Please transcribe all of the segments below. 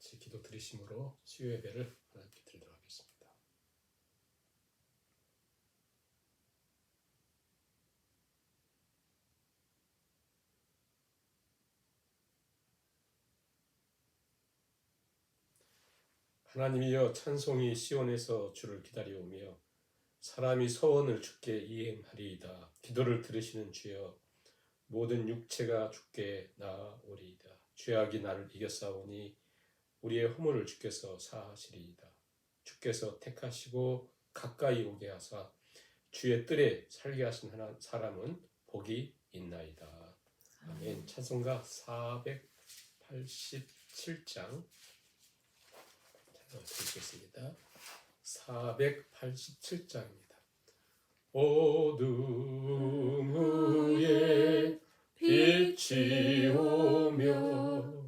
같이 기도 드리심으로 수요 예배를 하나님께 드리도록 하겠습니다. 하나님이여, 찬송이 시온에서 주를 기다려오며 사람이 소원을 주께 이행하리이다. 기도를 들으시는 주여, 모든 육체가 주께 나아오리이다. 죄악이 나를 이겼사오니 우리의 허물을 주께서 사하시리이다. 주께서 택하시고 가까이 오게 하사 주의 뜰에 살게 하신 사람은 복이 있나이다. 아멘. 찬송가 487장 드리겠습니다. 487장입니다. 어둠 후에 빛이 오며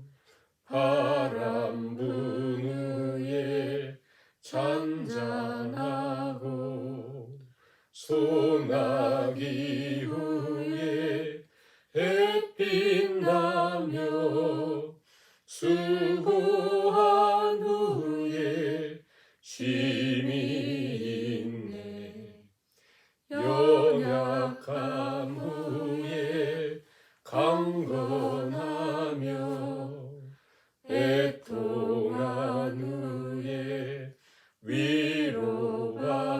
바람 분 후에 잔잔하고 소나기 후에 햇빛 나며 수고한 후에 쉼이 있네. 연약함 후에 강건하며 애통한 후에 위로받고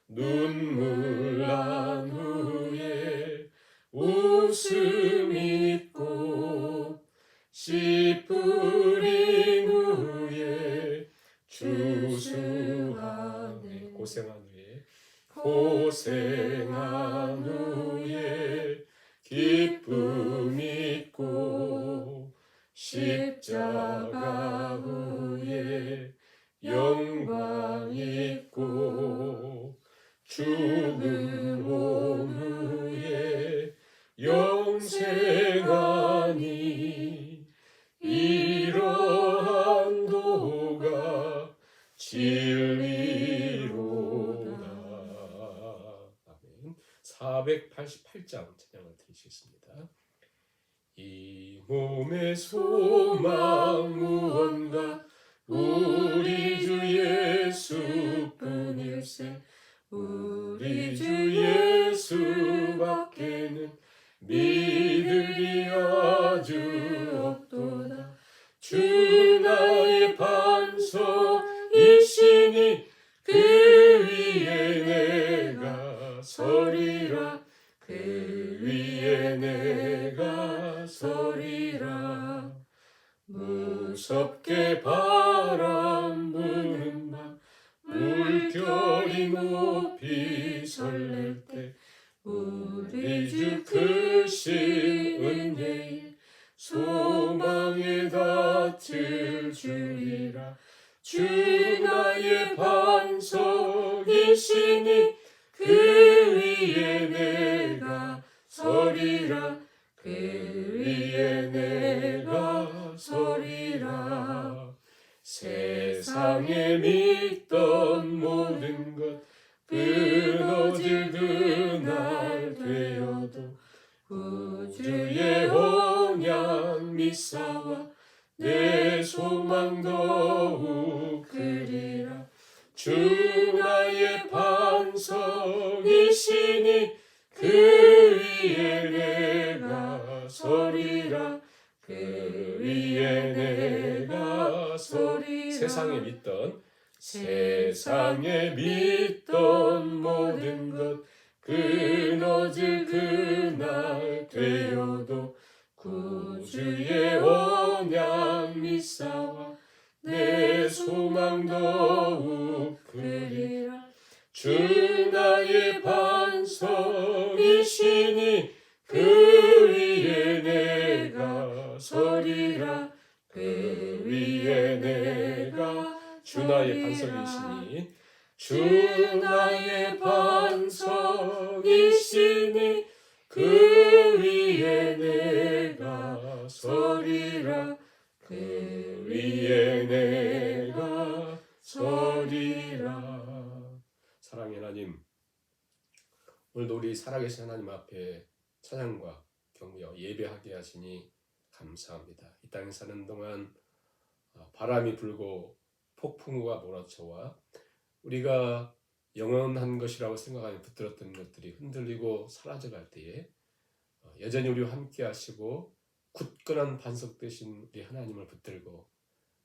눈물 난 후에 웃음 있고 씨 뿌린 후에 주수하네. 고생한 후에 기쁨 있고 십자가 후에 영광 있고 죽음 온 후에 영생하니 이러한 도가 진리로다. 아멘. 488장 찬양을 드리시겠습니다. 이 몸의 소망 무언가 우리 주 예수뿐일세. 우리 주 예수밖에는 믿음이 아주 없도다. 주 나의 반석이시니 그 위에 내가 서리라. 그 위에 내가 서리라. 무섭게 바람 부는 밤 물결이 높이 설렐 때 우리 주 크신 은혜에 소망의 닻을 주리라. 주 나의 반석이시니 그 위에 내가 서리라. 그 위에 내가 서리라. 세상에 믿던 모든 것 끊어질 그날 되어도 구주의 언약 미사와 내 소망 더욱 크리라. 주 나의 반석이시니 그 위에 내가 서리라. 그 위에 내가 서리라. 세상에 믿던 모든 것 끊어질 그날 되어도 구주의 언약 미사와 내 소망 더욱 크리라. 주 나의 반석이시니 그 위에 내가 서리라. 그 위에 내가 주 나의 반석이시니 주 나의 반석이시니 그 위에 내가 서리라. 그 위에 내가 서리라. 사랑의 하나님, 오늘도 우리 살아계신 하나님 앞에 찬양과 경외와 예배하게 하시니 감사합니다. 이 땅에 사는 동안 바람이 불고 폭풍우가 몰아쳐와 우리가 영원한 것이라고 생각하는 붙들었던 것들이 흔들리고 사라져갈 때에 여전히 우리와 함께 하시고 굳건한 반석 되신 우리 하나님을 붙들고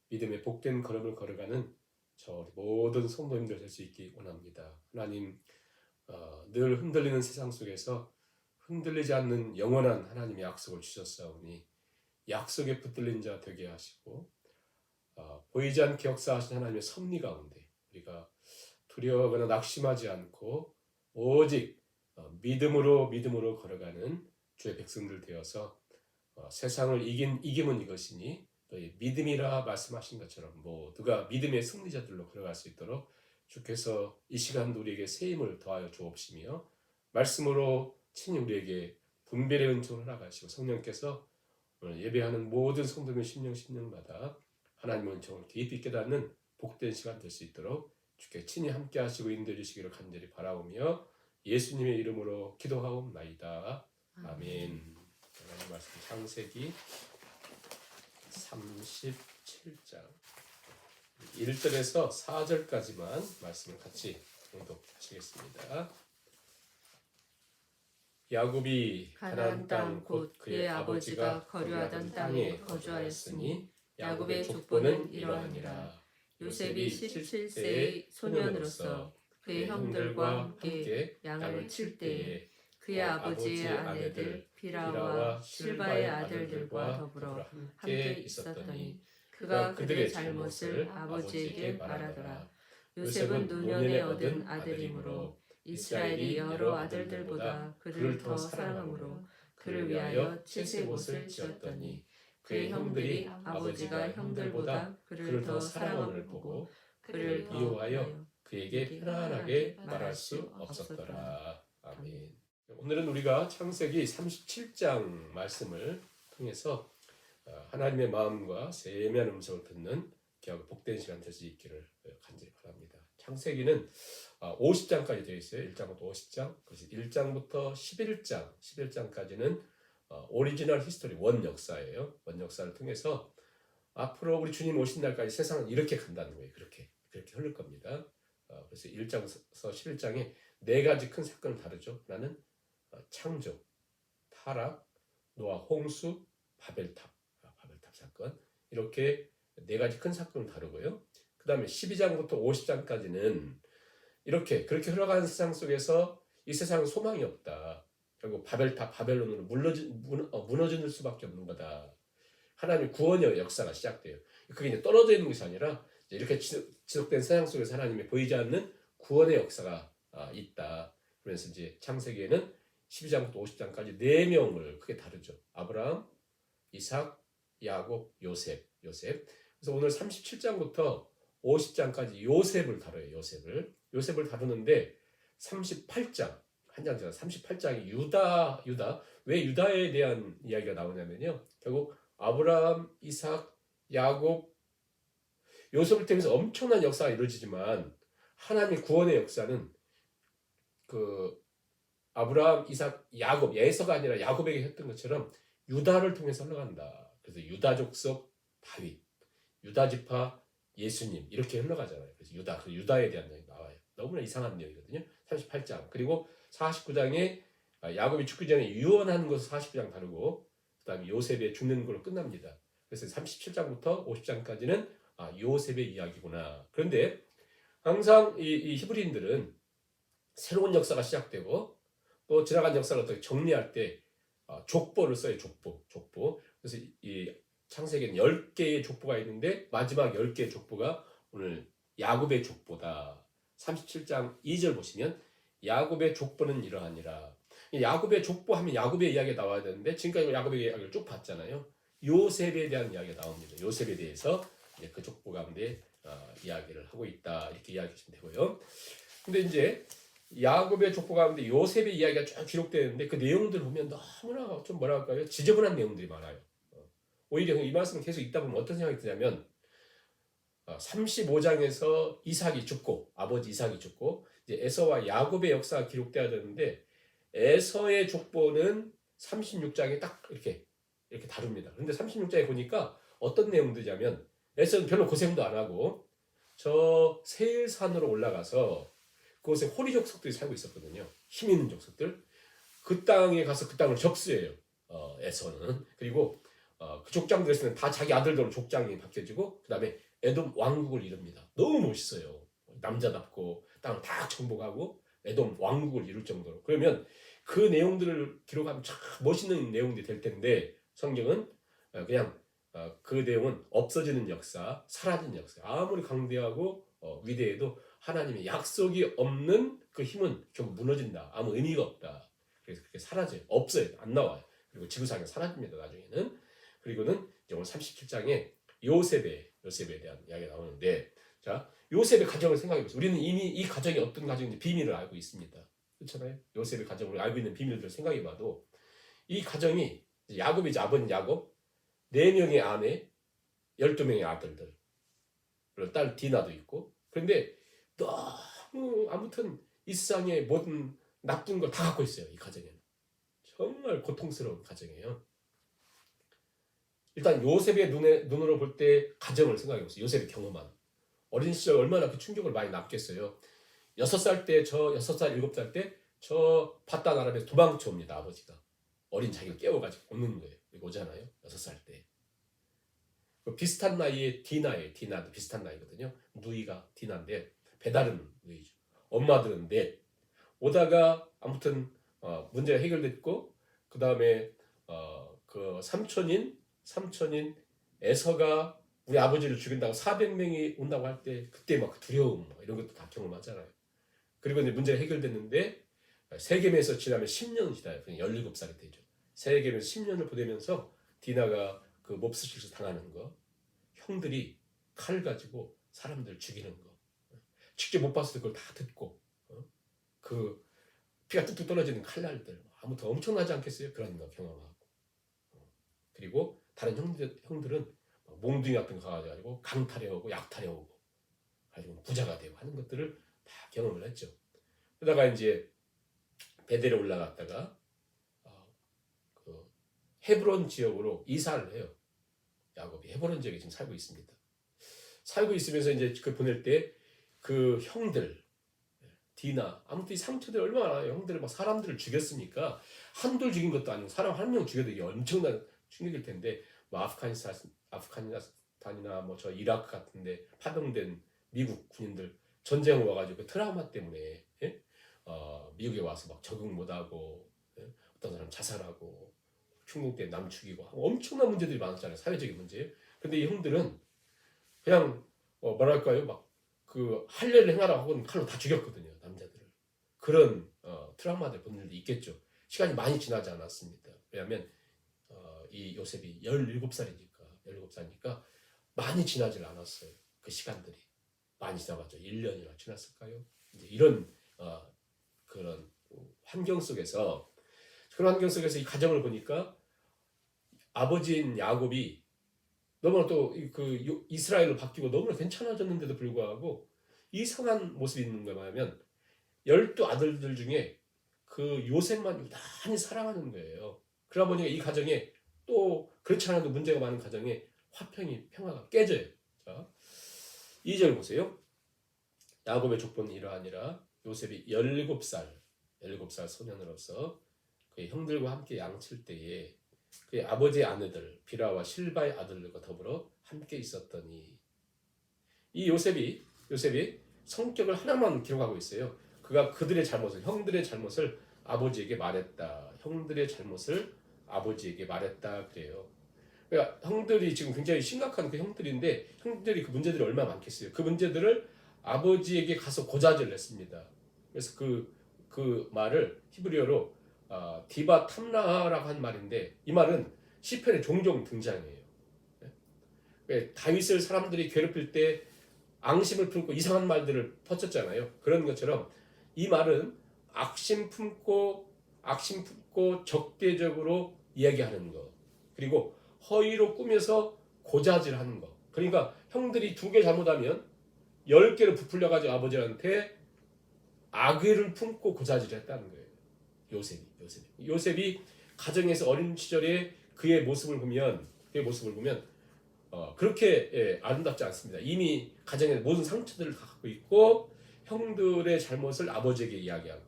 믿음의 복된 걸음을 걸어가는 저 모든 성도님들 될 수 있기 원합니다. 하나님, 늘 흔들리는 세상 속에서 흔들리지 않는 영원한 하나님의 약속을 주셨사오니 약속에 붙들린 자 되게 하시고 보이지 않게 역사하신 하나님의 섭리 가운데 우리가 두려워하거나 낙심하지 않고 오직 믿음으로 걸어가는 주의 백성들 되어서 세상을 이김은 이것이니 너희 믿음이라 말씀하신 것처럼 모두가 믿음의 승리자들로 걸어갈 수 있도록 주께서 이 시간도 우리에게 새 힘을 더하여 주옵시며 말씀으로 친히 우리에게 분별의 은총을 허락하시고 성령께서 오늘 예배하는 모든 성도의 심령마다 하나님의 은총을 깊이 깨닫는 복된 시간 될 수 있도록 주께 친히 함께 하시고 인도해 주시기를 간절히 바라오며 예수님의 이름으로 기도하옵나이다. 아멘. 하나님 말씀 창세기 37장 1절에서 4절까지만 말씀을 같이 봉독하시겠습니다. 야곱이 가나안 땅 곧 그의 아버지가 거류하던 땅에 거주하였으니 야곱의 족보는 이러하니라. 요셉이 17세의 소년으로서 그의 형들과 함께 양을 칠 때에 그의 아버지의 아내들 비라와 실바의 아들들과 더불어 함께 있었더니 그가 그들의 잘못을 아버지에게 말하더라. 요셉은 노년에 얻은 아들이므로 이스라엘이 여러 아들들보다 그를 더 사랑하므로 그를 위하여 칠색 옷을 지었더니 그의 형들이 아버지가 형들보다 그를 더 사랑함을 보고 그를 미워하여 그에게 편안하게 말할 수 없었더라. 아멘. 오늘은 우리가 창세기 37장 말씀을 통해서 하나님의 마음과 세미한 음성을 듣는 귀하고 복된 시간 될 수 있기를 간절히 바랍니다. 창세기는 50장까지 되어 있어요. 1장부터 50장. 그래서 1장부터 11장까지는 오리지널 히스토리, 원 역사예요. 원 역사를 통해서 앞으로 우리 주님 오신 날까지 세상은 이렇게 간다는 거예요. 그렇게 흐를 겁니다. 그래서 1장에서 11장에 네 가지 큰 사건을 다루죠. 하나는 창조, 타락, 노아 홍수, 바벨탑 사건, 이렇게 네 가지 큰 사건을 다루고요. 그 다음에 12장부터 50장까지는 그렇게 흘러가는 세상 속에서 이 세상은 소망이 없다. 결국 바벨론으로 무너질 수밖에 없는 거다. 하나님의 구원의 역사가 시작돼요. 그게 이제 떨어져 있는 것이 아니라 이렇게 지속된 세상 속에서 하나님의 보이지 않는 구원의 역사가 있다. 그래서 이제 창세기에는 12장부터 50장까지 4명을 크게 다루죠. 아브라함, 이삭, 야곱, 요셉. 그래서 오늘 37장부터 50장까지 요셉을 다뤄요. 요셉을 다루는데 38장, 한장 지나 38장이 유다. 왜 유다에 대한 이야기가 나오냐면요. 결국 아브라함, 이삭, 야곱, 요셉을 통해서 엄청난 역사가 이루어지지만 하나님의 구원의 역사는 아브라함, 이삭, 야곱, 에서가 아니라 야곱에게 했던 것처럼 유다를 통해서 흘러간다. 그래서 유다 족속 다윗, 유다 지파 예수님 이렇게 흘러가잖아요. 그래서 유다에 대한 내용이 나와요. 너무나 이상한 내용이거든요. 38장. 그리고 49장에 야곱이 죽기 전에 유언하는 것을 49장 다루고 그다음에 요셉의 죽는 걸로 끝납니다. 그래서 37장부터 50장까지는 요셉의 이야기구나. 그런데 항상 이 히브리인들은 새로운 역사가 시작되고 또 지나간 역사를 어떻게 정리할 때 족보를 써요. 족보. 그래서 이 창세기에는 10개의 족보가 있는데 마지막 10개의 족보가 오늘 야곱의 족보다. 37장 2절 보시면 야곱의 족보는 이러하니라. 야곱의 족보 하면 야곱의 이야기가 나와야 되는데 지금까지 야곱의 이야기를 쭉 봤잖아요. 요셉에 대한 이야기가 나옵니다. 요셉에 대해서 이제 그 족보 가운데 이야기를 하고 있다. 이렇게 이야기하시면 되고요. 근데 이제 야곱의 족보 가운데 요셉의 이야기가 쭉 기록되는데 그 내용들을 보면 너무나 좀 뭐랄까요? 지저분한 내용들이 많아요. 오히려 이 말씀을 계속 읽다 보면 어떤 생각이 드냐면 35장에서 아버지 이삭이 죽고 이제 에서와 야곱의 역사가 기록돼야 되는데 에서의 족보는 36장에 딱 이렇게 다룹니다. 그런데 36장에 보니까 어떤 내용들이냐면 에서는 별로 고생도 안 하고 저 세일산으로 올라가서 그곳에 호리 족속들이 살고 있었거든요. 힘 있는 족속들. 그 땅에 가서 그 땅을 접수해요. 에서는. 그리고 그 족장들에서는 다 자기 아들들로 족장이 바뀌어지고 그 다음에 에돔 왕국을 이룹니다. 너무 멋있어요. 남자답고 땅을 다 정복하고 에돔 왕국을 이룰 정도로. 그러면 그 내용들을 기록하면 참 멋있는 내용들이 될 텐데 성경은 그냥 그 내용은 없어지는 역사, 사라진 역사. 아무리 강대하고 위대해도 하나님의 약속이 없는 그 힘은 결국 무너진다. 아무 의미가 없다. 그래서 그렇게 사라져요. 없어요. 안 나와요. 그리고 지구상에 사라집니다. 나중에는. 그리고는 이제 오늘 37장에 요셉에 대한 이야기가 나오는데, 자, 요셉의 가정을 생각해 보세요. 우리는 이미 이 가정이 어떤 가정인지 비밀을 알고 있습니다. 그렇잖아요. 요셉의 가정을 알고 있는 비밀들을 생각해 봐도 이 가정이 야곱이 이제 아버님 야곱, 4명의 아내, 12명의 아들들, 그리고 딸 디나도 있고. 그런데 너무 아무튼 이 세상의 모든 나쁜 걸 다 갖고 있어요. 이 가정에는. 정말 고통스러운 가정이에요. 일단 요셉의 눈으로 볼 때 가정을 생각해 보세요. 요셉이 경험한 어린 시절 얼마나 그 충격을 많이 남겠어요. 6살 때, 6살, 7살 때 저 바단 아람에서 도망쳐 옵니다. 아버지가. 어린 자기를 깨워가지고 오는 거예요. 오잖아요. 6살 때. 비슷한 나이에 디나도 비슷한 나이거든요. 누이가 디나인데 배다른 누이죠. 엄마들은 넷. 오다가 아무튼 문제가 해결됐고 그 다음에 그 삼촌인 에서가 우리 아버지를 죽인다고 400명이 온다고 할 때 그때 막 두려움 이런 것도 다 경험하잖아요. 그리고 이제 문제가 해결됐는데 세겜에서 지나면 10년 지나요. 17살이 되죠. 세겜에서 10년을 보내면서 디나가 그 몹쓸 당하는 거, 형들이 칼 가지고 사람들 죽이는 거, 직접 못 봤을 때 그걸 다 듣고 그 피가 뚝뚝 떨어지는 칼날들, 아무튼 엄청나지 않겠어요? 그런 거 경험하고. 그리고 다른 형들은 몽둥이 같은 거 가가지고 강탈해오고 약탈해오고 가지고 부자가 되고 하는 것들을 다 경험을 했죠. 그러다가 이제 베델에 올라갔다가 그 헤브론 지역으로 이사를 해요. 야곱이 헤브론 지역에 지금 살고 있습니다. 살고 있으면서 이제 그 보낼 때 그 형들 디나 아무튼 이 상처들 얼마나 많아요. 형들을 막 사람들을 죽였으니까 한둘 죽인 것도 아니고 사람 한 명 죽여도 이게 엄청난 충격일 텐데 뭐 아프가니스탄이나 뭐 저 이라크 같은데 파병된 미국 군인들 전쟁 와가지고 그 트라우마 때문에 미국에 와서 막 적응 못하고 어떤 사람 자살하고 충동 때 남 죽이고 엄청난 문제들이 많았잖아요. 사회적인 문제. 근데 이 형들은 그냥 뭐랄까요 막 그 할례를 행하라고 하고는 칼로 다 죽였거든요. 남자들을. 그런 트라우마들 본 일도 있겠죠. 시간이 많이 지나지 않았습니다. 왜냐하면 이 요셉이 17살이니까 많이 지나질 않았어요. 그 시간들이 많이 지나봤죠. 1년이나 지났을까요? 이제 이런 그런 환경 속에서 이 가정을 보니까 아버지인 야곱이 너무나 또 그 이스라엘로 바뀌고 너무나 괜찮아졌는데도 불구하고 이상한 모습이 있는 거 뭐냐면 12아들들 중에 그 요셉만 유난히 사랑하는 거예요. 그러다 보니까 이 가정에 또 그렇지 않아도 문제가 많은 가정에 평화가 깨져요. 자, 2절 보세요. 야곱의 족보는 이러하니라. 요셉이 17살 소년으로서 그의 형들과 함께 양칠 때에 그의 아버지의 아내들 비라와 실바의 아들들과 더불어 함께 있었더니 이 요셉이 성격을 하나만 기록하고 있어요. 그가 그들의 잘못을 형들의 잘못을 아버지에게 말했다. 그래요. 그러니까 형들이 지금 굉장히 심각한 그 형들인데 형들이 그 문제들이 얼마나 많겠어요. 그 문제들을 아버지에게 가서 고자질을 했습니다. 그래서 그 말을 히브리어로 디바 탐라라고 한 말인데 이 말은 시편에 종종 등장해요. 다윗을 사람들이 괴롭힐 때 앙심을 품고 이상한 말들을 퍼쳤잖아요. 그런 것처럼 이 말은 악심 품고 적대적으로 이야기하는 거, 그리고 허위로 꾸며서 고자질하는 거. 그러니까 형들이 2개 잘못하면 10개를 부풀려가지고 아버지한테 악의를 품고 고자질했다는 거예요. 요셉이 가정에서 어린 시절에 그의 모습을 보면 그렇게 아름답지 않습니다. 이미 가정의 모든 상처들을 다 갖고 있고 형들의 잘못을 아버지에게 이야기하고,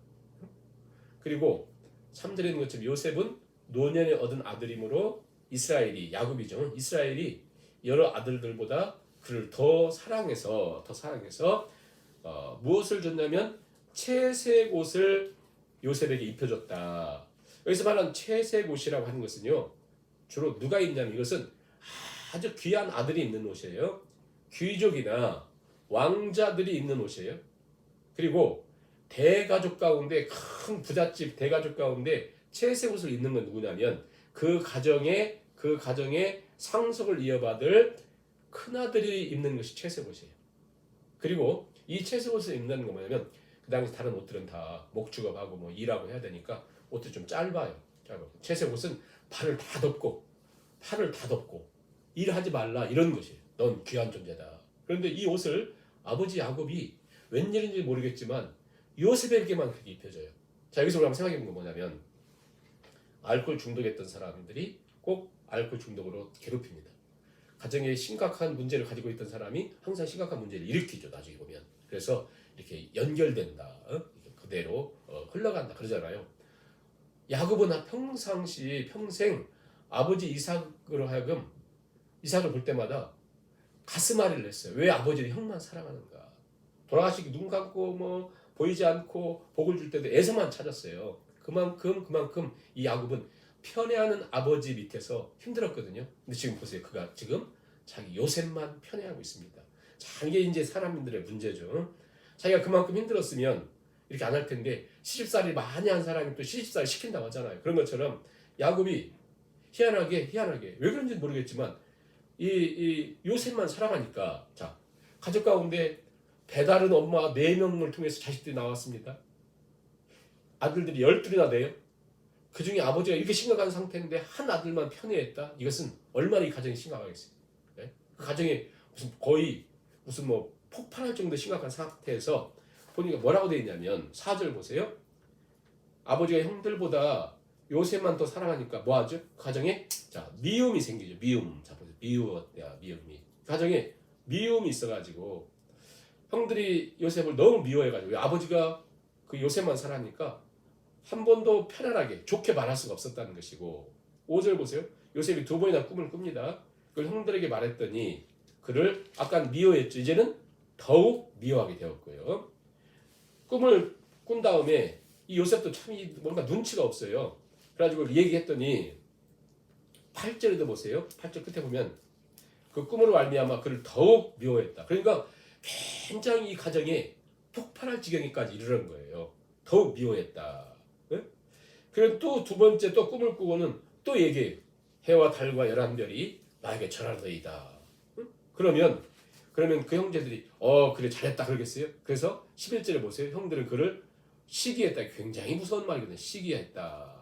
그리고 3절에 있는 것처럼 요셉은 노년에 얻은 아들이므로 이스라엘이, 야곱이죠, 이스라엘이 여러 아들들보다 그를 더 사랑해서 무엇을 줬냐면 채색 옷을 요셉에게 입혀줬다. 여기서 말하는 채색 옷이라고 하는 것은요, 주로 누가 입냐면 이것은 아주 귀한 아들이 입는 옷이에요. 귀족이나 왕자들이 입는 옷이에요. 그리고 대가족 가운데, 큰 부잣집 대가족 가운데 채색 옷을 입는 건 누구냐면 그 가정의 상속을 이어받을 큰아들이 입는 것이 채색 옷이에요. 그리고 이 채색 옷을 입는다는 건 뭐냐면 그 당시 다른 옷들은 다 목축업하고 뭐 일하고 해야 되니까 옷도 좀 짧아요. 채색 옷은 팔을 다 덮고 일하지 말라, 이런 것이에요. 넌 귀한 존재다. 그런데 이 옷을 아버지 야곱이 웬일인지 모르겠지만 요셉에게만 그렇게 입혀줘요. 자, 여기서 우리 한번 생각해 보는 건 뭐냐면 알코올 중독했던 사람들이 꼭 알코올 중독으로 괴롭힙니다. 가정에 심각한 문제를 가지고 있던 사람이 항상 심각한 문제를 일으키죠, 나중에 보면. 그래서 이렇게 연결된다, 이렇게 그대로 흘러간다 그러잖아요. 야곱은 평생 아버지 이삭으로 하여금 이삭을 볼 때마다 가슴앓이를 했어요. 왜 아버지를 형만 사랑하는가? 돌아가시기 눈 감고 뭐 보이지 않고 복을 줄 때도 애서만 찾았어요. 그만큼 이 야곱은 편애하는 아버지 밑에서 힘들었거든요. 근데 지금 보세요. 그가 지금 자기 요셉만 편애하고 있습니다. 자, 이게 이제 사람들의 문제죠. 자기가 그만큼 힘들었으면 이렇게 안 할 텐데 시집살이 많이 한 사람이 또 시집살이 시킨다고 하잖아요. 그런 것처럼 야곱이 희한하게 왜 그런지 모르겠지만 이 요셉만 사랑하니까, 자, 가족 가운데 배다른 엄마 4명을 통해서 자식들이 나왔습니다. 아들들이 12이나 돼요. 그 중에 아버지가 이렇게 심각한 상태인데 한 아들만 편애했다. 이것은 얼마나 이 가정이 심각하겠어요. 네? 그 가정이 무슨 뭐 폭발할 정도 심각한 상태에서 보니까 뭐라고 되어 있냐면 4절 보세요. 아버지가 형들보다 요셉만 더 사랑하니까 뭐 하죠? 가정에 미움이 생기죠. 미움. 자, 보세요. 미움이. 가정에 미움이 있어가지고 형들이 요셉을 너무 미워해가지고 아버지가 그 요셉만 사랑하니까 한 번도 편안하게 좋게 말할 수가 없었다는 것이고, 5절 보세요. 요셉이 2번이나 꿈을 꿉니다. 그걸 형들에게 말했더니 그를 아까 미워했죠. 이제는 더욱 미워하게 되었고요. 꿈을 꾼 다음에 이 요셉도 참 뭔가 눈치가 없어요. 그래가지고 얘기했더니 8절에도 보세요. 8절 끝에 보면 그 꿈으로 말미암아 그를 더욱 미워했다. 그러니까 굉장히 이 가정에 폭발할 지경에까지 이르는 거예요. 더욱 미워했다. 네? 그리고 또 2번째 또 꿈을 꾸고는 또 얘기해요. 해와 달과 11별이 나에게 절하노이다. 그러면 그 형제들이 그래 잘했다 그러겠어요? 그래서 11절에 보세요. 형들은 그를 시기했다. 굉장히 무서운 말이거든요. 시기했다.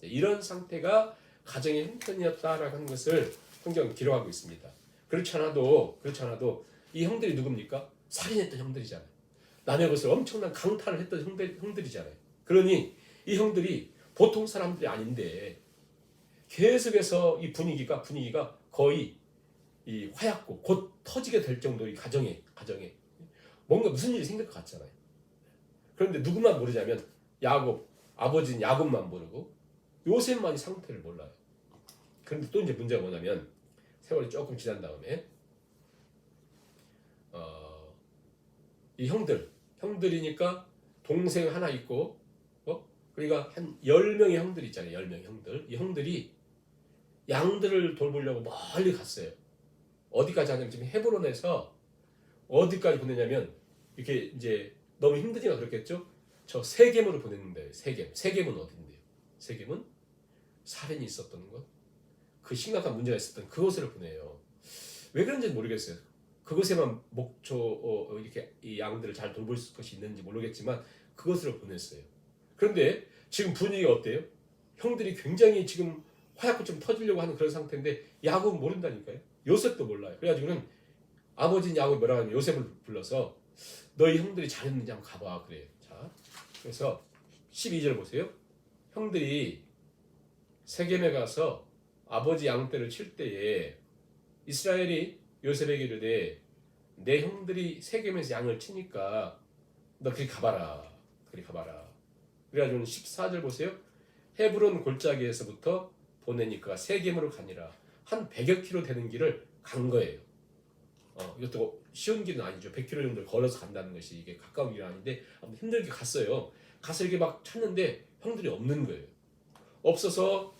이런 상태가 가정의 형편이었다라고 하는 것을 성경은 기록하고 있습니다. 그렇지 않아도 이 형들이 누굽니까? 살인했던 형들이잖아요. 남의 것을 엄청난 강탈을 했던 형들이잖아요. 그러니 이 형들이 보통 사람들이 아닌데 계속해서 이 분위기가 거의 이 화약고 곧 터지게 될 정도의 가정에 뭔가 무슨 일이 생길 것 같잖아요. 그런데 누구만 모르냐면 아버지는 야곱만 모르고 요셉만이 상태를 몰라요. 그런데 또 이제 문제가 뭐냐면 세월이 조금 지난 다음에 이 형들이니까 동생 하나 있고 그러니까 한 10명의 형들 있잖아요. 10명의 형들. 이 형들이 양들을 돌보려고 멀리 갔어요. 어디까지 하냐면 지금 헤브론에서 어디까지 보내냐면 이렇게 이제 너무 힘드니까 그렇겠죠. 저 세겜으로 보냈는데 세겜은 어딘데요? 세겜은 살인이 있었던 것, 그 심각한 문제가 있었던 그곳으로 보내요. 왜 그런지 모르겠어요. 그곳에만 이렇게 이 양들을 잘 돌볼 것이 있는지 모르겠지만 그곳으로 보냈어요. 그런데 지금 분위기가 어때요? 형들이 굉장히 지금 화약고 좀 터지려고 하는 그런 상태인데 야곱은 모른다니까요. 요셉도 몰라요. 그래가지고는 아버지는 야곱이 뭐라고 하면 요셉을 불러서 너희 형들이 잘했는지 한번 가봐 그래요. 자, 그래서 12절 보세요. 형들이 세겜에 가서 아버지 양떼를 칠 때에 이스라엘이 요셉에게 이르되 내 형들이 세겜에서 양을 치니까 너 그리 가봐라. 그리 가봐라. 그래가지고 14절 보세요. 헤브론 골짜기에서부터 보내니까 세겜으로 가니라. 한 100여 킬로 되는 길을 간 거예요. 이것도 쉬운 길은 아니죠. 100km 정도 걸어서 간다는 것이 이게 가까운 길은 아닌데 아무튼 힘들게 갔어요. 가서 이렇게 막 찾는데 형들이 없는 거예요. 없어서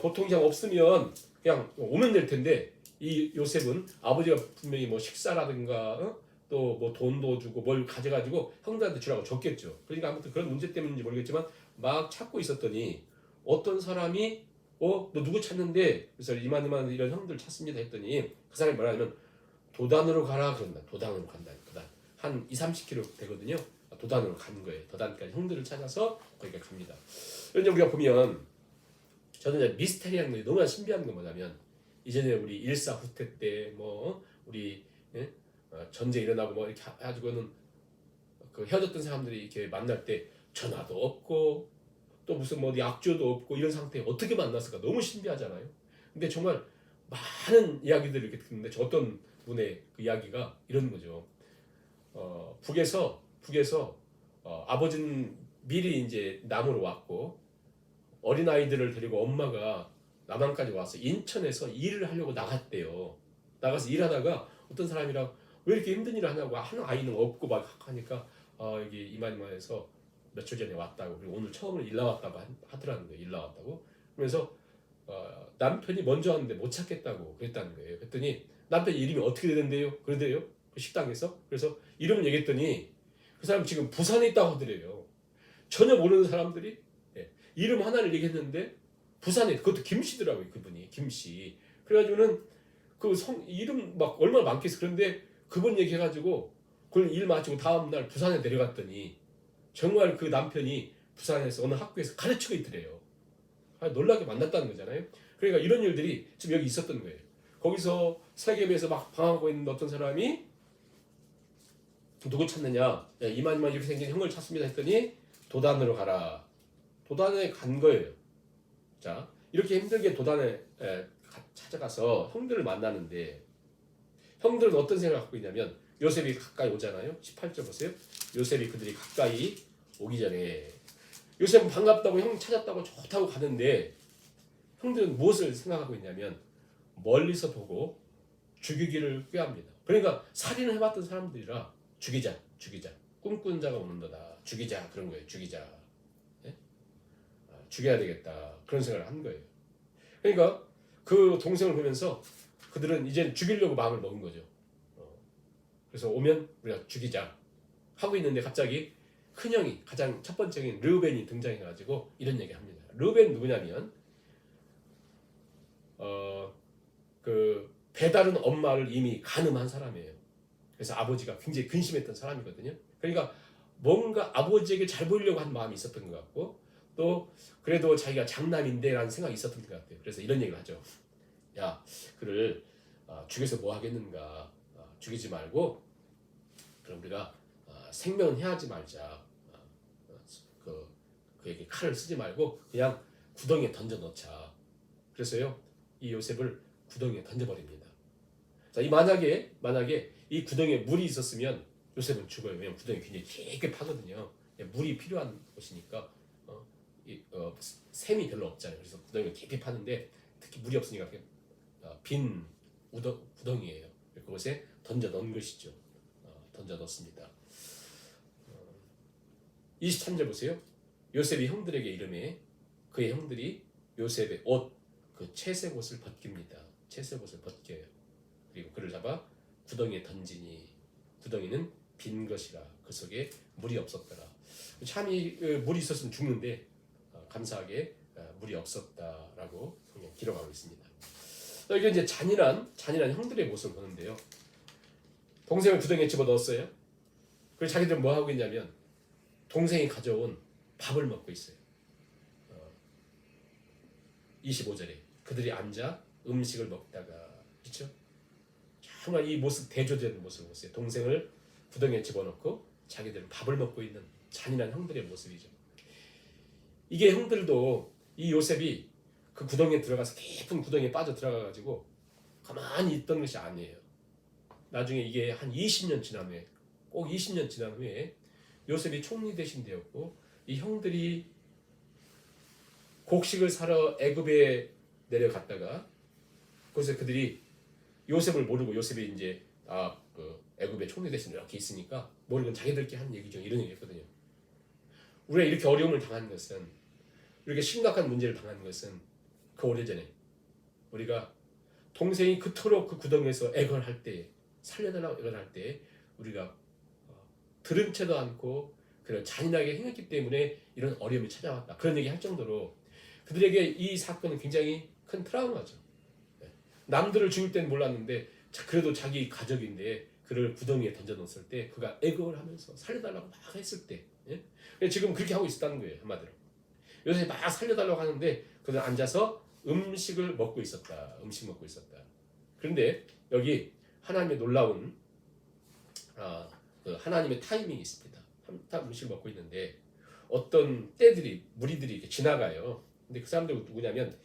보통 그냥 없으면 그냥 오면 될 텐데 이 요셉은 아버지가 분명히 뭐 식사라든가 또 뭐 돈도 주고 뭘 가져가지고 형들한테 주라고 줬겠죠. 그러니까 아무튼 그런 문제 때문인지 모르겠지만 막 찾고 있었더니 어떤 사람이 너 누구 찾는데? 그래서 이만 이런 형들 찾습니다 했더니 그 사람이 뭐라냐면 도단으로 가라 그런다. 도단으로 간다. 도단. 한 20-30km 되거든요. 도단으로 간 거예요. 도단까지 형들을 찾아서 거기가 갑니다. 그런데 우리가 보면 저는 이제 미스테리한 게 너무나 신비한 건 뭐냐면 이전에 우리 일사후퇴 때 뭐 우리 전쟁 일어나고 뭐 이렇게 해가지고는 그 헤어졌던 사람들이 이렇게 만날 때 전화도 없고 또 무슨 뭐 약조도 없고 이런 상태에 어떻게 만났을까 너무 신비하잖아요. 근데 정말 많은 이야기들을 이렇게 듣는데 저 어떤 분의 그 이야기가 이런 거죠. 북에서 아버지는 미리 이제 남으로 왔고 어린 아이들을 데리고 엄마가 남한까지 와서 인천에서 일을 하려고 나갔대요. 나가서 일하다가 어떤 사람이랑 왜 이렇게 힘든 일을 하냐고 하는 아이는 없고 막 하니까 여기 이만희만에서 며칠 전에 왔다고 그리고 오늘 처음으로 일 나왔다고 하더라는 거예요. 일 나왔다고. 그래서 남편이 먼저 왔는데 못 찾겠다고 그랬다는 거예요. 그랬더니 남편 이름이 어떻게 되는데요? 그러대요. 그 식당에서. 그래서 이름을 얘기했더니 그 사람 지금 부산에 있다고 하더래요. 전혀 모르는 사람들이 이름 하나를 얘기했는데 부산에 그것도 김씨더라고요. 그분이 김씨. 그래가지고는 그 이름 막 얼마나 많겠어. 그런데 그분 얘기해가지고 그걸 일 마치고 다음 날 부산에 내려갔더니 정말 그 남편이 부산에서 어느 학교에서 가르치고 있더래요. 놀랍게 만났다는 거잖아요. 그러니까 이런 일들이 지금 여기 있었던 거예요. 거기서 세겜에서 막 방황하고 있는 어떤 사람이 누구 찾느냐? 이만 이렇게 생긴 형을 찾습니다 했더니 도단으로 가라. 도단에 간 거예요. 자, 이렇게 힘들게 도단에 찾아가서 형들을 만나는데 형들은 어떤 생각을 갖고 있냐면 요셉이 가까이 오잖아요. 18절 보세요. 요셉이 그들이 가까이 오기 전에 요셉은 반갑다고 형 찾았다고 좋다고 가는데 형들은 무엇을 생각하고 있냐면 멀리서 보고 죽이기를 꾀합니다. 그러니까 살인을 해봤던 사람들이라 죽이자 꿈꾼 자가 오는도다. 죽이자 그런 거예요. 죽이자. 죽여야 되겠다. 그런 생각을 한 거예요. 그러니까 그 동생을 보면서 그들은 이제 죽이려고 마음을 먹은 거죠. 그래서 오면 우리가 죽이자 하고 있는데 갑자기 큰형이 가장 첫 번째인 르우벤이 등장해가지고 이런 얘기합니다. 르우벤 누구냐면 그 배다른 엄마를 이미 간음한 사람이에요. 그래서 아버지가 굉장히 근심했던 사람이거든요. 그러니까 뭔가 아버지에게 잘 보이려고 한 마음이 있었던 것 같고 또 그래도 자기가 장남인데 라는 생각이 있었던 것 같아요. 그래서 이런 얘기를 하죠. 야, 그를 죽여서 뭐 하겠는가. 죽이지 말고 그럼 우리가 생명은 해하지 말자. 그에게 칼을 쓰지 말고 그냥 구덩이에 던져 넣자. 그래서요 이 요셉을 구덩이에 던져버립니다. 자, 이 만약에 이 구덩이에 물이 있었으면 요셉은 죽어요. 왜냐면 구덩이 굉장히 깊게 파거든요. 물이 필요한 곳이니까 샘이 별로 없잖아요. 그래서 구덩이를 깊이 파는데 특히 물이 없으니까 빈 구덩이에요. 그곳에 던져 넣은 것이죠. 던져 넣습니다. 23절 보세요. 요셉이 형들에게 이르매 그의 형들이 요셉의 옷, 그 채색 옷을 벗깁니다. 채색 옷을 벗겨요. 그리고 그를 잡아 구덩이에 던지니 구덩이는 빈 것이라 그 속에 물이 없었더라. 참이 물이 있었으면 죽는데 감사하게 물이 없었다라고 성경 기록하고 있습니다. 이게 이제 잔인한 형들의 모습을 보는데요. 동생을 구덩이에 집어 넣었어요. 그리고 자기들은 뭐 하고 있냐면 동생이 가져온 밥을 먹고 있어요. 25절에 그들이 앉아 음식을 먹다가 그렇죠? 정말 이 모습 대조되는 모습을 보세요. 동생을 구덩이에 집어넣고 자기들은 밥을 먹고 있는 잔인한 형들의 모습이죠. 이게 형들도 이 요셉이 그 구덩이에 들어가서 깊은 구덩이에 빠져 들어가가지고 가만히 있던 것이 아니에요. 나중에 이게 한 20년 지난 후에, 꼭 20년 지난 후에 요셉이 총리 대신 되었고, 이 형들이 곡식을 사러 애굽에 내려갔다가 거기서 그들이 요셉을 모르고, 요셉이 이제 그 애굽의 총리 대신 이렇게 있으니까 모르고 자기들끼리 한 얘기죠. 이런 얘기했거든요. 우리가 이렇게 어려움을 당한 것은, 이렇게 심각한 문제를 당한 것은 그 오래전에 우리가 동생이 그토록 그 구덩이에서 애걸할 때, 살려달라고 애걸할 때 우리가 들은 채도 않고 그런 잔인하게 행했기 때문에 이런 어려움이 찾아왔다. 그런 얘기 할 정도로 그들에게 이 사건은 굉장히 큰 트라우마죠. 남들을 죽일 때는 몰랐는데 그래도 자기 가족인데 그를 구덩이에 던져놓았을 때 그가 애걸 하면서 살려달라고 막 했을 때, 지금 그렇게 하고 있었다는 거예요. 한마디로 요새 막 살려달라고 하는데 그들은 앉아서 음식을 먹고 있었다. 음식 먹고 있었다. 그런데 여기 하나님의 놀라운 그 하나님의 타이밍이 있습니다. 음식을 먹고 있는데 어떤 때들이, 무리들이 이렇게 지나가요. 근데 그 사람들은 누구냐면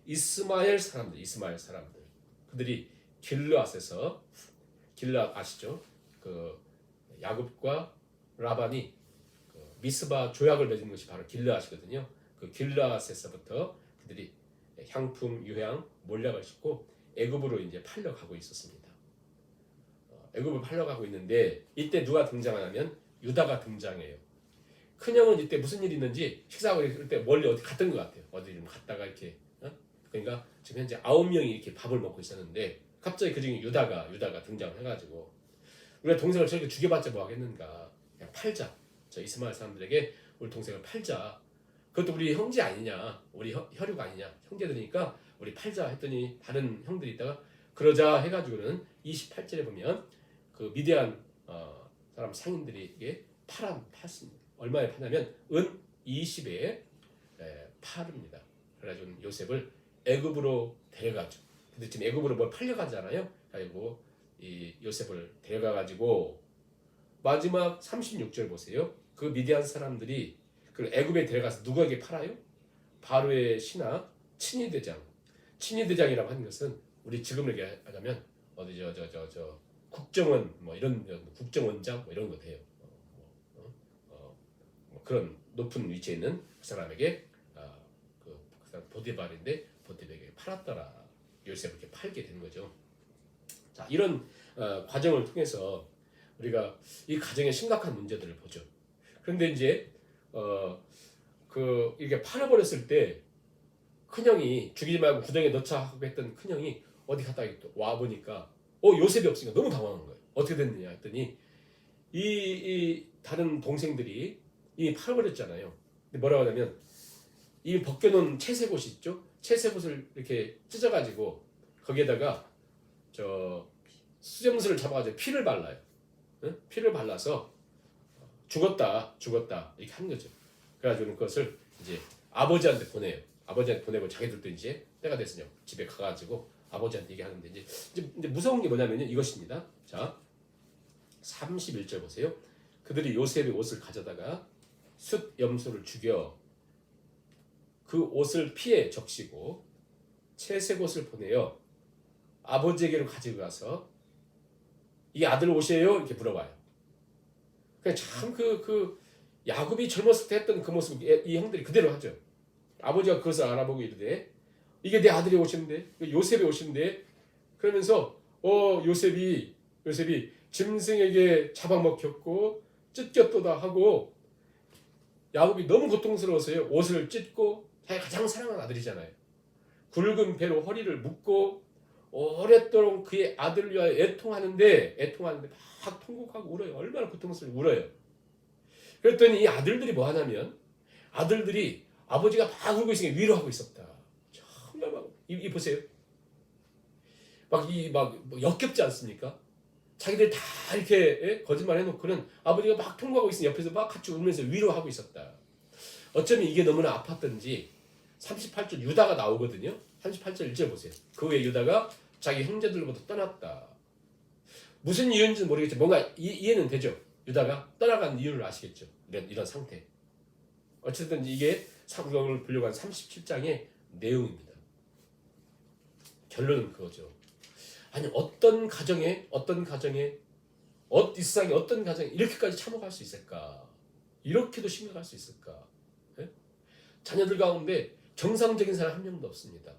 이스마엘 사람들. 그들이 길르앗에서, 길르앗 아시죠? 그 야곱과 라반이 그 미스바 조약을 맺은 것이 바로 길르앗이거든요. 그 길르앗에서부터 그들이 향품, 유향, 몰약을 싣고 애굽으로 이제 팔려가고 있었습니다. 애굽을 팔려가고 있는데 이때 누가 등장하냐면 유다가 등장해요. 큰형은 이때 무슨 일이 있는지 식사하고 있을 때 멀리 어디 갔던 것 같아요. 어디 좀 갔다가 이렇게, 그러니까 지금 현재 9명이 이렇게 밥을 먹고 있었는데 갑자기 그 중에 유다가 등장을 해가지고, 우리가 동생을 저렇게 죽여봤자 뭐 하겠는가, 그냥 팔자. 저 이스마엘 사람들에게 우리 동생을 팔자. 그것도 우리 형제 아니냐, 우리 혈육 아니냐, 형제들이니까 우리 팔자 했더니 다른 형들이 있다가 그러자 해가지고는 28절에 보면 그 미디안 사람 상인들에게 팔습니다. 얼마에 파냐면 은 20에 팔습니다. 그래가지고 요셉을 애굽으로 데려가죠. 근데 지금 애굽으로 뭘 팔려가잖아요. 그리고 이 요셉을 데려가가지고 마지막 36절 보세요. 그 미디안 사람들이 그 애굽에 데려가서 누구에게 팔아요? 바로의 신하 친위대장. 친위대장이라고 하는 것은 우리 지금 얘기하자면 어디 저 국정원 뭐 이런 국정원장 뭐 이런 거 돼요. 뭐 그런 높은 위치에 있는 그 사람에게 그 사람 보디발인데 보디발에게 팔았더라. 요셉을 이렇게 팔게 되는 거죠. 자, 이런 과정을 통해서 우리가 이 가정의 심각한 문제들을 보죠. 그런데 이제 이렇게 팔아버렸을 때 큰형이 죽이지 말고 구덩이에 넣자 하고 했던 큰형이 어디 갔다 와 보니까 요셉이 없으니까 너무 당황한 거예요. 어떻게 됐느냐 했더니 이 다른 동생들이 이미 팔아버렸잖아요. 근데 뭐라고 하냐면 이 벗겨놓은 채색옷이 있죠. 채색옷을 이렇게 찢어가지고 거기에다가 저 수염술을 잡아가지고 피를 발라요. 응? 피를 발라서 죽었다 이렇게 하는 거죠. 그래가지고 그것을 이제 아버지한테 보내요. 아버지한테 보내고 자기들도 이제 때가 됐으니 집에 가가지고 아버지한테 얘기하는데 이제 무서운 게 뭐냐면요, 이것입니다. 자, 31절 보세요. 그들이 요셉의 옷을 가져다가 숫 염소를 죽여 그 옷을 피에 적시고 채색 옷을 보내어 아버지에게로 가지고 가서 이 아들 옷이에요? 이렇게 물어봐요. 그냥 참 그 야곱이 젊었을 때 했던 그 모습 이 형들이 그대로 하죠. 아버지가 그것을 알아보고 이르되 이게 내 아들의 옷인데, 요셉의 옷인데, 그러면서 요셉이 짐승에게 잡아먹혔고 찢겼도다 하고, 야곱이 너무 고통스러워서요 옷을 찢고, 자기가 가장 사랑하는 아들이잖아요. 굵은 배로 허리를 묶고 오랫도록 그의 아들을 위하여 애통하는데 막 통곡하고 울어요. 얼마나 고통스러워 울어요. 그랬더니 이 아들들이 뭐 하냐면, 아들들이 아버지가 막 울고 있으니까 위로하고 있었다. 정말 막 이 보세요. 막 역겹지 않습니까? 자기들 다 이렇게 거짓말 해놓고는 아버지가 막 통곡하고 있으니 옆에서 막 같이 울면서 위로하고 있었다. 어쩌면 이게 너무나 아팠던지 38절 유다가 나오거든요. 38절 1절 보세요. 그 후에 유다가 자기 형제들로부터 떠났다. 무슨 이유인지는 모르겠지만 뭔가 이해는 되죠. 유다가 떠나간 이유를 아시겠죠. 이런 상태. 어쨌든 이게 사무엘을 불려간 37장의 내용입니다. 결론은 그거죠. 아니 이 세상에 어떤 가정에 이렇게까지 참혹할 수 있을까? 이렇게도 심각할 수 있을까? 예? 자녀들 가운데 정상적인 사람 한 명도 없습니다.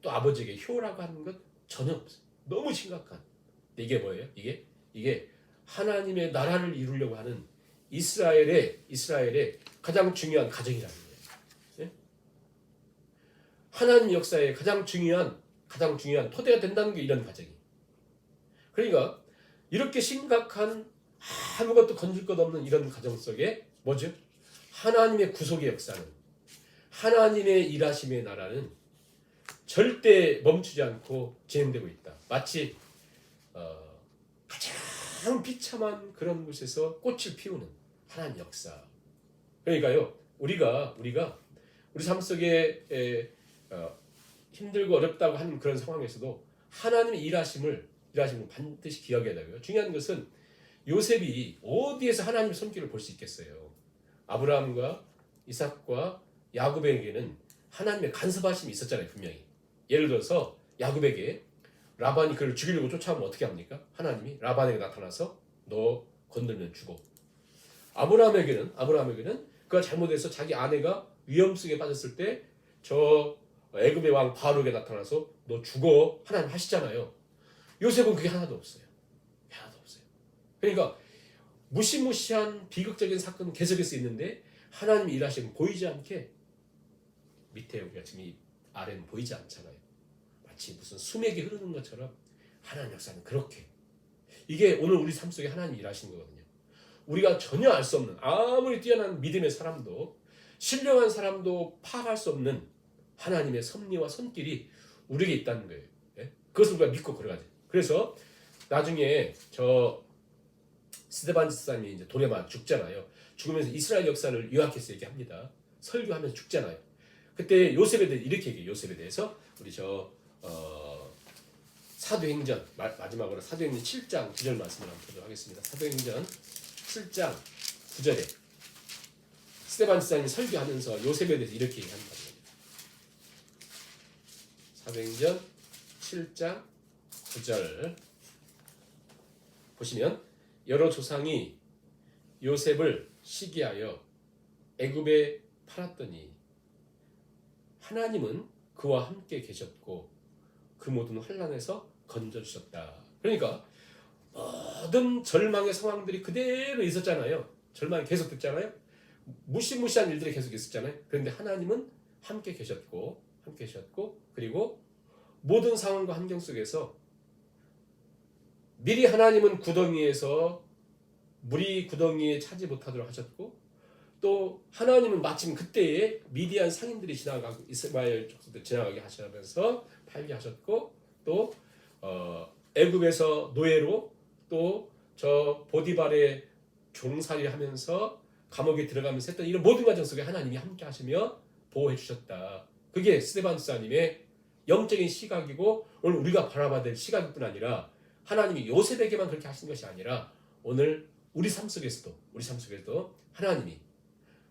또 아버지에게 효라고 하는 것 전혀 없어요. 너무 심각한. 이게 뭐예요? 이게 하나님의 나라를 이루려고 하는 이스라엘의 가장 중요한 가정이라는 거예요. 예? 하나님 역사의 가장 중요한 토대가 된다는 게 이런 가정이. 그러니까 이렇게 심각한 아무것도 건질 것 없는 이런 가정 속에 뭐죠? 하나님의 구속의 역사는, 하나님의 일하심의 나라는 절대 멈추지 않고 진행되고 있다. 마치 가장 비참한 그런 곳에서 꽃을 피우는 하나님 역사. 그러니까요, 우리가 우리 삶 속에 힘들고 어렵다고 하는 그런 상황에서도 하나님의 일하심을 반드시 기억해야 되고요. 중요한 것은 요셉이 어디에서 하나님의 손길을 볼 수 있겠어요? 아브라함과 이삭과 야곱에게는 하나님의 간섭하심이 있었잖아요, 분명히. 예를 들어서 야곱에게 라반이 그를 죽이려고 쫓아오면 어떻게 합니까? 하나님이 라반에게 나타나서 너 건들면 죽어. 아브라함에게는 그가 잘못해서 자기 아내가 위험 속에 빠졌을 때 저 애굽의 왕 바로에게 나타나서 너 죽어 하나님 하시잖아요. 요셉은 그게 하나도 없어요. 그러니까 무시무시한 비극적인 사건은 계속해서 있는데 하나님이 일하시는 보이지 않게 밑에 우리가 지금 이 아래는 보이지 않잖아요. 마치 무슨 수맥이 흐르는 것처럼 하나님 역사는 그렇게. 이게 오늘 우리 삶 속에 하나님이 일하시는 거거든요. 우리가 전혀 알 수 없는, 아무리 뛰어난 믿음의 사람도 신령한 사람도 파악할 수 없는 하나님의 섭리와 손길이 우리에게 있다는 거예요. 예? 그것을 우리가 믿고 걸어가죠. 그래서 나중에 저 스데반 집사님이 이제 돌에 맞아 죽잖아요. 죽으면서 이스라엘 역사를 요약해서 얘기합니다. 설교하면서 죽잖아요. 그때 요셉에 대해 이렇게 얘기해요. 요셉에 대해서 우리 사도행전 마지막으로 사도행전 7장 9절 말씀을 한번 보도록 하겠습니다. 사도행전 7장 9절에 스데반 집사님이 설교하면서 요셉에 대해서 이렇게 얘기합니다. 사도행전 7장 9절 보시면 여러 조상이 요셉을 시기하여 애굽에 팔았더니 하나님은 그와 함께 계셨고 그 모든 환난에서 건져주셨다. 그러니까 모든 절망의 상황들이 그대로 있었잖아요. 절망이 계속됐잖아요. 무시무시한 일들이 계속 있었잖아요. 그런데 하나님은 함께 계셨고 그리고 모든 상황과 환경 속에서 미리 하나님은 구덩이에서 물이 구덩이에 차지 못하도록 하셨고 또 하나님은 마침 그때에 미디안 상인들이 지나가고 이스마엘 족속들 지나가게 하시면서 팔게 하셨고 또 애굽에서 노예로 또 저 보디발의 종살이 하면서 감옥에 들어가면서 했던 이런 모든 과정 속에 하나님이 함께 하시며 보호해 주셨다. 그게 스데반 집사님의 영적인 시각이고 오늘 우리가 바라봐야 될 시각일 뿐 아니라 하나님이 요셉에게만 그렇게 하신 것이 아니라 오늘 우리 삶 속에서도 하나님이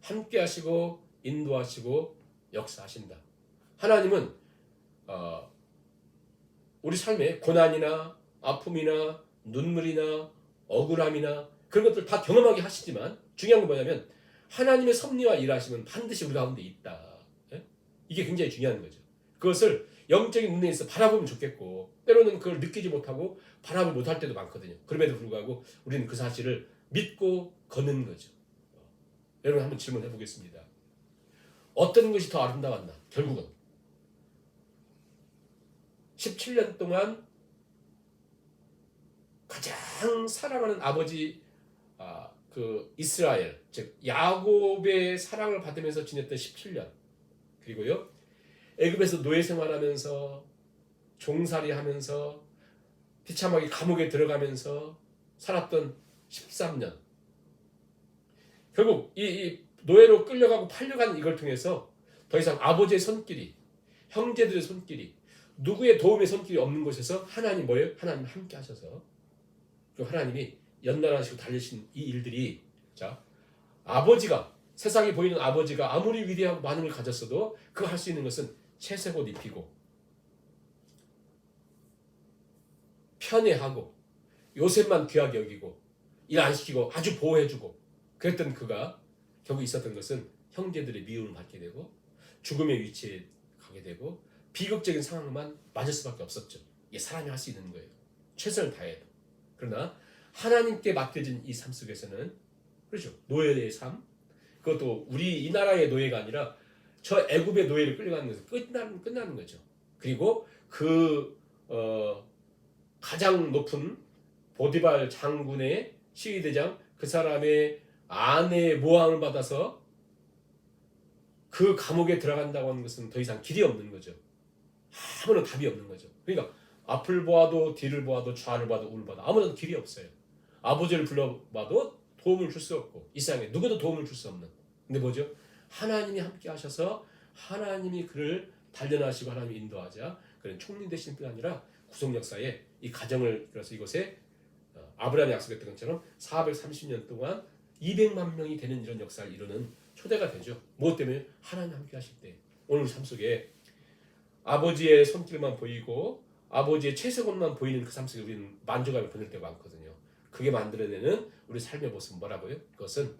함께 하시고 인도하시고 역사하신다. 하나님은 우리 삶에 고난이나 아픔이나 눈물이나 억울함이나 그런 것들 다 경험하게 하시지만 중요한 건 뭐냐면 하나님의 섭리와 일하심은 반드시 우리 가운데 있다. 이게 굉장히 중요한 거죠. 그것을 영적인 눈에서 바라보면 좋겠고 때로는 그걸 느끼지 못하고 바라보지 못할 때도 많거든요. 그럼에도 불구하고 우리는 그 사실을 믿고 걷는 거죠. 여러분 한번 질문해 보겠습니다. 어떤 것이 더 아름다웠나? 결국은 17년 동안 가장 사랑하는 아버지 그 이스라엘 즉 야곱의 사랑을 받으면서 지냈던 17년 그리고요 애굽에서 노예 생활하면서 종살이하면서 비참하게 감옥에 들어가면서 살았던 13년 결국 이 노예로 끌려가고 팔려가는 이걸 통해서 더 이상 아버지의 손길이 형제들의 손길이 누구의 도움의 손길이 없는 곳에서 하나님 뭐예요? 하나님 함께 하셔서 그 하나님이 연단하시고 달리신 이 일들이 자 아버지가 세상에 보이는 아버지가 아무리 위대하고 많은 걸 가졌어도 그 할 수 있는 것은 채색 옷 입히고 편애하고 요셉만 귀하게 여기고 일 안 시키고 아주 보호해주고 그랬던 그가 결국 있었던 것은 형제들의 미움을 받게 되고 죽음의 위치에 가게 되고 비극적인 상황만 맞을 수밖에 없었죠. 이게 사람이 할 수 있는 거예요. 최선을 다해도. 그러나 하나님께 맡겨진 이 삶 속에서는 그렇죠. 노예의 삶. 그것도 우리 이 나라의 노예가 아니라 저 애굽의 노예를 끌려가는 것은 끝나는 거죠. 그리고 그 가장 높은 보디발 장군의 시위대장 그 사람의 아내의 모함을 받아서 그 감옥에 들어간다고 하는 것은 더 이상 길이 없는 거죠. 아무런 답이 없는 거죠. 그러니까 앞을 보아도 뒤를 보아도 좌를 봐도 우를 봐도 아무런 길이 없어요. 아버지를 불러봐도 도움을 줄 수 없고 이 세상에 누구도 도움을 줄 수 없는. 근데 뭐죠? 하나님이 함께 하셔서 하나님이 그를 단련하시고 하나님이 인도하자 그런 총리 되신 뿐 아니라 구속 역사에 이 가정을 그래서 이곳에 아브라함이 약속했던 것처럼 430년 동안 200만 명이 되는 이런 역사를 이루는 초대가 되죠. 무엇 때문에? 하나님 함께 하실 때. 오늘 삶 속에 아버지의 손길만 보이고 아버지의 채색옷만 보이는 그 삶 속에 우리는 만족감을 보낼 때가 많거든요. 그게 만들어내는 우리 삶의 모습은 뭐라고요? 그것은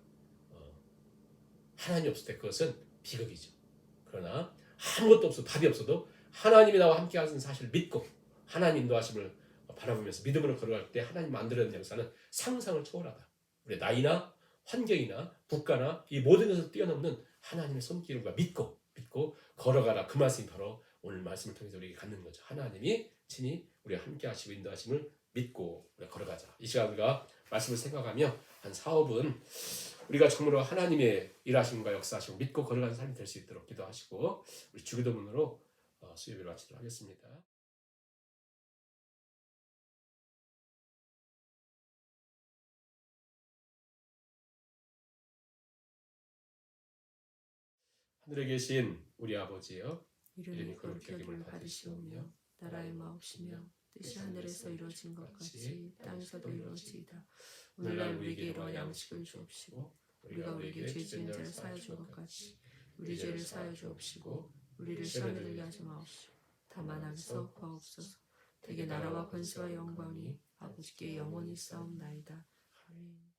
하나님이 없을 때 그것은 비극이죠. 그러나 아무것도 없어도 답이 없어도 하나님이 나와 함께 하시는 사실을 믿고 하나님 인도하심을 바라보면서 믿음으로 걸어갈 때 하나님 만들어내는 역사는 상상을 초월하다. 우리 나이나 환경이나 국가나 이 모든 것을 뛰어넘는 하나님의 손길을 믿고 걸어가라. 그 말씀이 바로 오늘 말씀을 통해서 우리에게 갖는 거죠. 하나님이 친히 우리와 함께 하시고 인도하심을 믿고 우리가 걸어가자. 이 시간 우리가 말씀을 생각하며 한 4~5분 우리가 정말로 하나님의 일하심과 역사하심을 믿고 걸어가는 삶이 될 수 있도록 기도하시고 우리 주기도문으로 수요일을 마치도록 하겠습니다. 하늘에 계신 우리 아버지여 이름이 거룩히 여김을 받으시오며 나라의 마옵시며 뜻이 하늘에서 이루어진 것 같이 땅에서도 이루어지이다. 오늘날 우리에게 일용할 양식을 주옵시고 우리가 우리에게 죄 지은 자를 사하여 준 것 같이 우리 죄를 사하여 주옵시고 우리를 시험에 들게 하지 마옵시고 다만 악에서 구하옵소서. 대개 나라와 권세와 영광이 아버지께 영원히 있사옵나이다. 아멘.